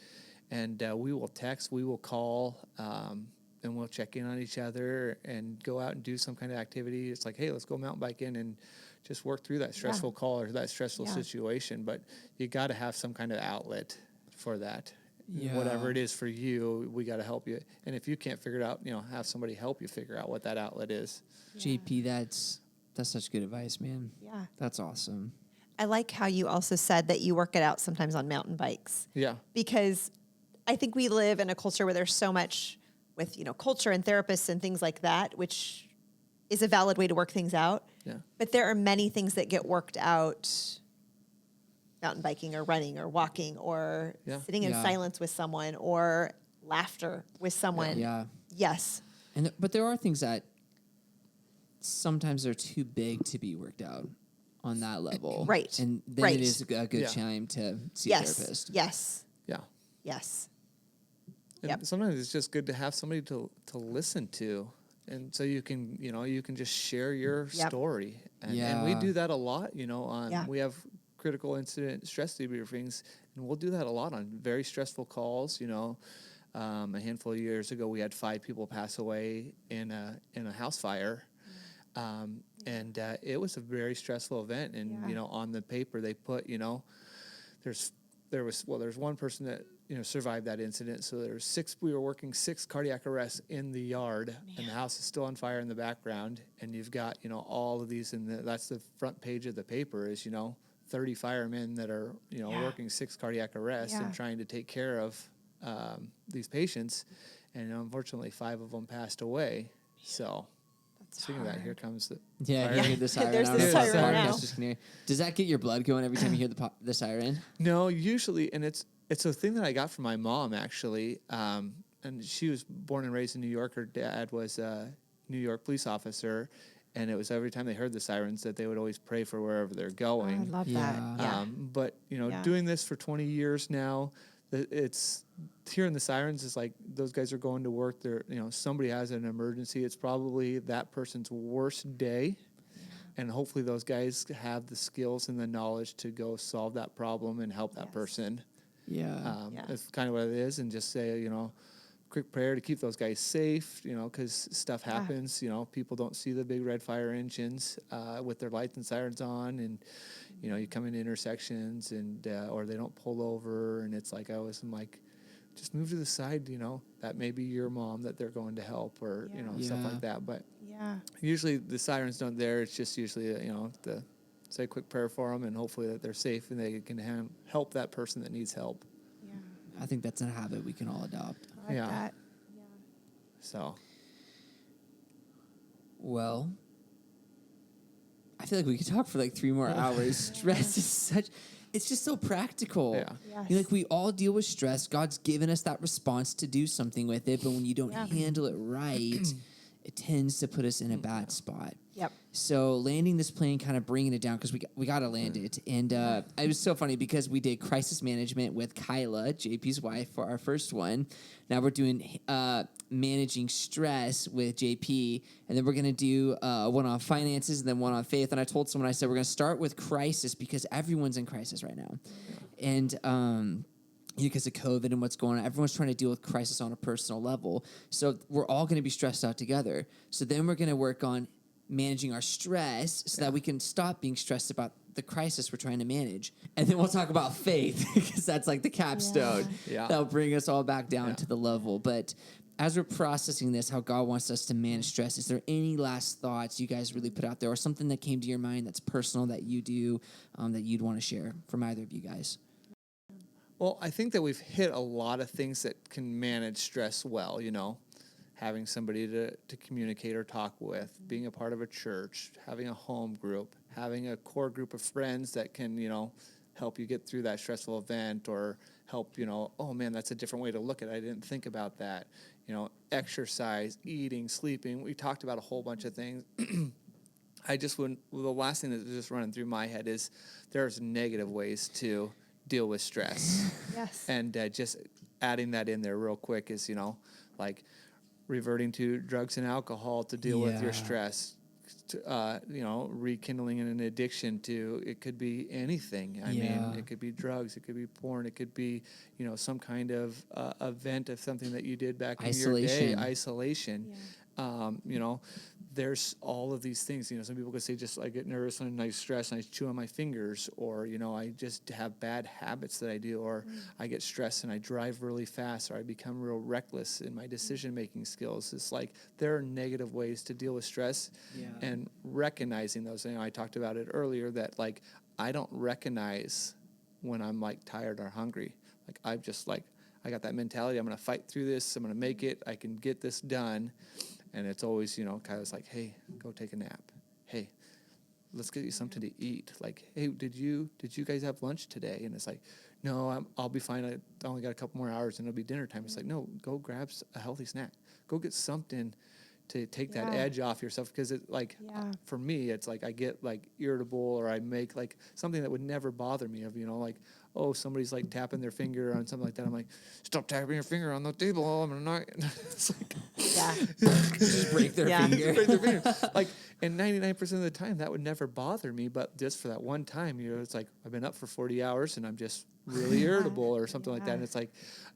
and we will text, we will call, and we'll check in on each other and go out and do some kind of activity. It's like, hey, let's go mountain biking and just work through that stressful call or that stressful situation. But you got to have some kind of outlet for that. Yeah. Whatever it is for you, we got to help you. And if you can't figure it out, have somebody help you figure out what that outlet is. Yeah. JP, that's such good advice, man. Yeah. That's awesome. I like how you also said that you work it out sometimes on mountain bikes. Yeah. Because I think we live in a culture where there's so much with, culture and therapists and things like that, which is a valid way to work things out. Yeah. But there are many things that get worked out mountain biking or running or walking or sitting in silence with someone or laughter with someone. Yeah. Yes. But there are things that sometimes are too big to be worked out on that level. Right. And then it is a good time to see a Yes. therapist. Yes. Yeah. Yes. And sometimes it's just good to have somebody to listen to. And so you can just share your story. And we do that a lot, we have critical incident stress debriefings, and we'll do that a lot on very stressful calls, a handful of years ago, we had 5 people pass away in a house fire. And it was a very stressful event. And, on the paper they put, there's one person that, survived that incident. So we were working 6 cardiac arrests in the yard, and the house is still on fire in the background. And you've got, all of these, and that's the front page of the paper is, 30 firemen that are, working 6 cardiac arrests and trying to take care of these patients. And unfortunately, 5 of them passed away. So speaking of that, here comes the fire. You hear the siren. There's the siren now. Does that get your blood going every time you hear the siren? No, usually, and it's a thing that I got from my mom, actually. And she was born and raised in New York. Her dad was a New York police officer. And it was every time they heard the sirens that they would always pray for wherever they're going. I love that. Yeah. But, doing this for 20 years now, it's hearing the sirens is like those guys are going to work. They're, somebody has an emergency. It's probably that person's worst day. And hopefully those guys have the skills and the knowledge to go solve that problem and help that person. That's kind of what it is. And just say, quick prayer to keep those guys safe, because stuff happens. People don't see the big red fire engines with their lights and sirens on, and you come into intersections and or they don't pull over, and it's like I always am like, just move to the side. That may be your mom that they're going to help, or stuff like that. But usually the sirens don't there. It's just usually to say a quick prayer for them, and hopefully that they're safe and they can help that person that needs help. I think that's a habit we can all adopt. I like that. So. Well, I feel like we could talk for like 3 more hours. Stress is it's just so practical. Yeah. Yes. We all deal with stress. God's given us that response to do something with it, but when you don't handle it right, it tends to put us in a bad spot. Yep. So landing this plane, kind of bringing it down, because we got to land it. And it was so funny because we did crisis management with Kyla, JP's wife, for our first one. Now we're doing managing stress with JP. And then we're going to do one on finances and then one on faith. And I told someone, I said, we're going to start with crisis because everyone's in crisis right now. And because of COVID and what's going on, everyone's trying to deal with crisis on a personal level. So we're all going to be stressed out together. So then we're going to work on managing our stress so that we can stop being stressed about the crisis we're trying to manage. And then we'll talk about faith because that's like the capstone. That'll bring us all back down to the level. But as we're processing this, how God wants us to manage stress, is there any last thoughts you guys really put out there, or something that came to your mind that's personal that you do that you'd want to share from either of you guys? Well, I think that we've hit a lot of things that can manage stress well, having somebody to communicate or talk with, being a part of a church, having a home group, having a core group of friends that can, help you get through that stressful event, or help, oh man, that's a different way to look at it. I didn't think about that. Exercise, eating, sleeping. We talked about a whole bunch of things. The last thing that's just running through my head is there's negative ways to deal with stress. Yes. And just adding that in there real quick is, like reverting to drugs and alcohol to deal with your stress, rekindling an addiction to, it could be anything. I mean, it could be drugs, it could be porn, it could be, some kind of event of something that you did back in your day, isolation. There's all of these things. Some people could say, just I get nervous and I stress and I chew on my fingers, or I just have bad habits that I do, or I get stressed and I drive really fast, or I become real reckless in my decision making skills. It's like there are negative ways to deal with stress, and recognizing those. I talked about it earlier that like I don't recognize when I'm like tired or hungry. Like I'm just like, I got that mentality. I'm going to fight through this. I'm going to make it. I can get this done. And it's always, Kyla's like, hey, go take a nap. Hey, let's get you something to eat. Like, hey, did you guys have lunch today? And it's like, no, I'll be fine. I only got a couple more hours and it'll be dinner time. It's like, no, go grab a healthy snack. Go get something to take that edge off yourself. Because it for me, it's like I get like irritable, or I make like something that would never bother me of, like, oh, somebody's like tapping their finger on something like that. I'm like, stop tapping your finger on the table. I'm gonna knock. It's like, just break their finger. Break their finger. Like, and 99% of the time that would never bother me, but just for that one time, it's like I've been up for 40 hours and I'm just really irritable or something like that. And it's like,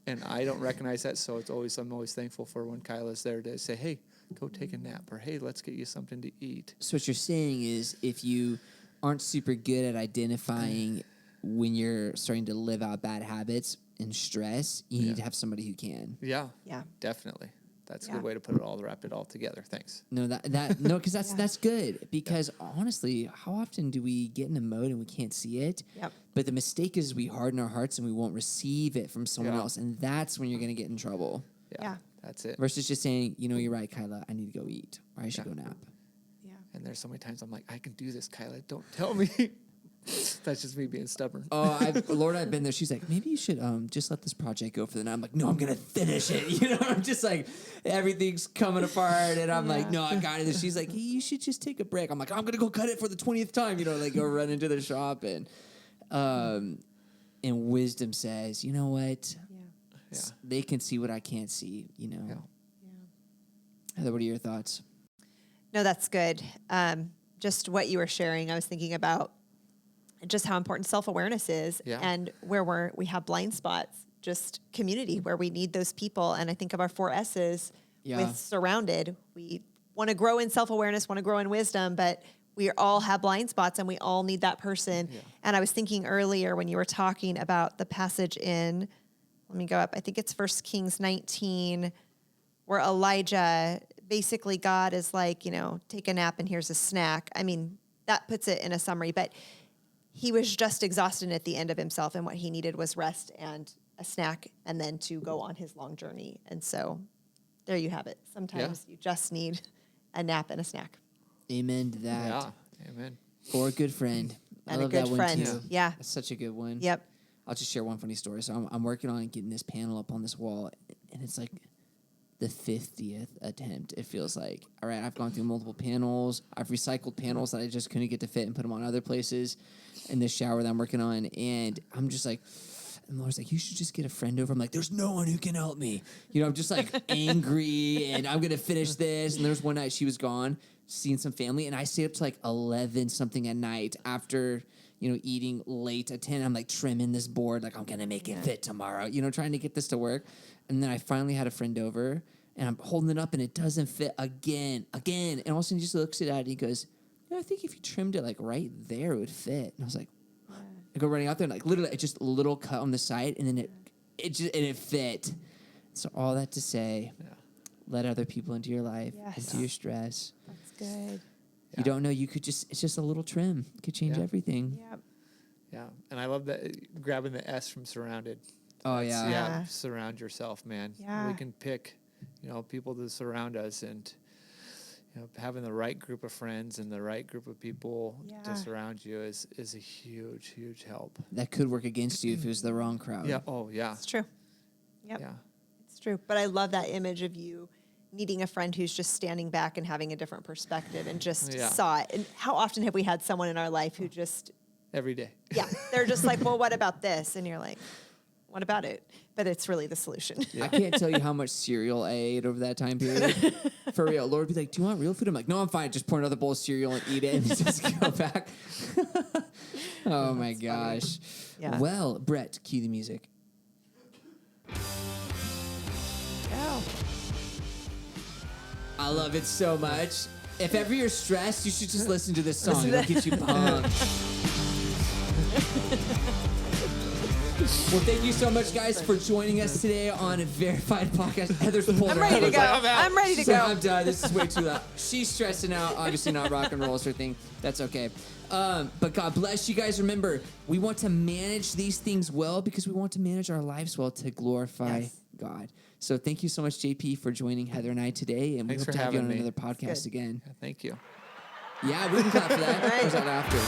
and I don't recognize that, so I'm always thankful for when Kyla's there to say, hey, go take a nap, or hey, let's get you something to eat. So what you're saying is, if you aren't super good at identifying when you're starting to live out bad habits and stress, you need to have somebody who can. Yeah, definitely. That's a good way to wrap it all together. Thanks. No, because that's good. Because honestly, how often do we get in a mode and we can't see it? Yep. But the mistake is we harden our hearts and we won't receive it from someone else, and that's when you're going to get in trouble. Yeah. That's it. Versus just saying, you're right, Kyla, I need to go eat, or I should go nap. Yeah. And there's so many times I'm like, I can do this, Kyla. Don't tell me. That's just me being stubborn. Lord, I've been there. She's like, maybe you should just let this project go for the night. I'm like, no, I'm gonna finish it. I'm just like, everything's coming apart, and I'm like, no, I got it. And she's like, hey, you should just take a break. I'm like, I'm gonna go cut it for the 20th time. Like go run into the shop, and wisdom says, you know what? Yeah. They can see what I can't see. Heather, what are your thoughts? No, that's good. Just what you were sharing, I was thinking about just how important self-awareness is, and where we have blind spots, just community, where we need those people. And I think of our 4 S's with surrounded. We want to grow in self-awareness, want to grow in wisdom, but we all have blind spots and we all need that person. Yeah. And I was thinking earlier when you were talking about the passage in, let me go up, I think it's 1 Kings 19, where Elijah, basically God is like, take a nap and here's a snack. I mean, that puts it in a summary, but he was just exhausted at the end of himself, and what he needed was rest and a snack, and then to go on his long journey. And so there you have it. Sometimes you just need a nap and a snack. Amen to that. Yeah, amen. Or a good friend. And a good friend. Too. Yeah. That's such a good one. Yep. I'll just share one funny story. So I'm working on getting this panel up on this wall, and it's like the 50th attempt, it feels like. All right, I've gone through multiple panels. I've recycled panels that I just couldn't get to fit and put them on other places in this shower that I'm working on. And I'm just like, and Laura's like, you should just get a friend over. I'm like, there's no one who can help me. I'm just like angry, and I'm going to finish this. And there's one night she was gone, seeing some family, and I stayed up to like 11 something at night after, eating late at 10. I'm like trimming this board, like I'm going to make it fit tomorrow, trying to get this to work. And then I finally had a friend over, and I'm holding it up, and it doesn't fit again. And all of a sudden he just looks at it, and he goes, I think if you trimmed it like right there, it would fit. And I was like, I go running out there, and like literally just a little cut on the side, and then it fit. So all that to say, let other people into your life, into your stress. That's good. You don't know, it's just a little trim. It could change everything. Yep. Yeah, and I love that, grabbing the S from surrounded. Oh, yeah. Surround yourself, man. Yeah. We can pick, people to surround us, and having the right group of friends and the right group of people to surround you is a huge, huge help. That could work against you if it was the wrong crowd. Yeah. Oh, yeah. It's true. Yep. Yeah. It's true. But I love that image of you needing a friend who's just standing back and having a different perspective and just saw it. And how often have we had someone in our life who just... Every day. Yeah. They're just like, well, what about this? And you're like, what about it? But it's really the solution. I can't tell you how much cereal I ate over that time period. For real. Lord would be like, do you want real food? I'm like, no, I'm fine. Just pour another bowl of cereal and eat it and just go back. Oh, my gosh. Yeah. Well, Brett, cue the music. Oh. I love it so much. If ever you're stressed, you should just listen to this song. It'll get you pumped. Well, thank you so much, guys, for joining us today on Verified Podcast. Heather's pulled I'm her ready to go. out. I'm ready to So go. I'm done. This is way too loud. She's stressing out. Obviously not rock and roll is her thing. That's okay. But God bless you guys. Remember, we want to manage these things well because we want to manage our lives well to glorify God. So thank you so much, JP, for joining Heather and I today. And Thanks we hope for to have you on having me. another podcast again. Yeah, thank you. Yeah, we can clap for that. Right. Or is that after?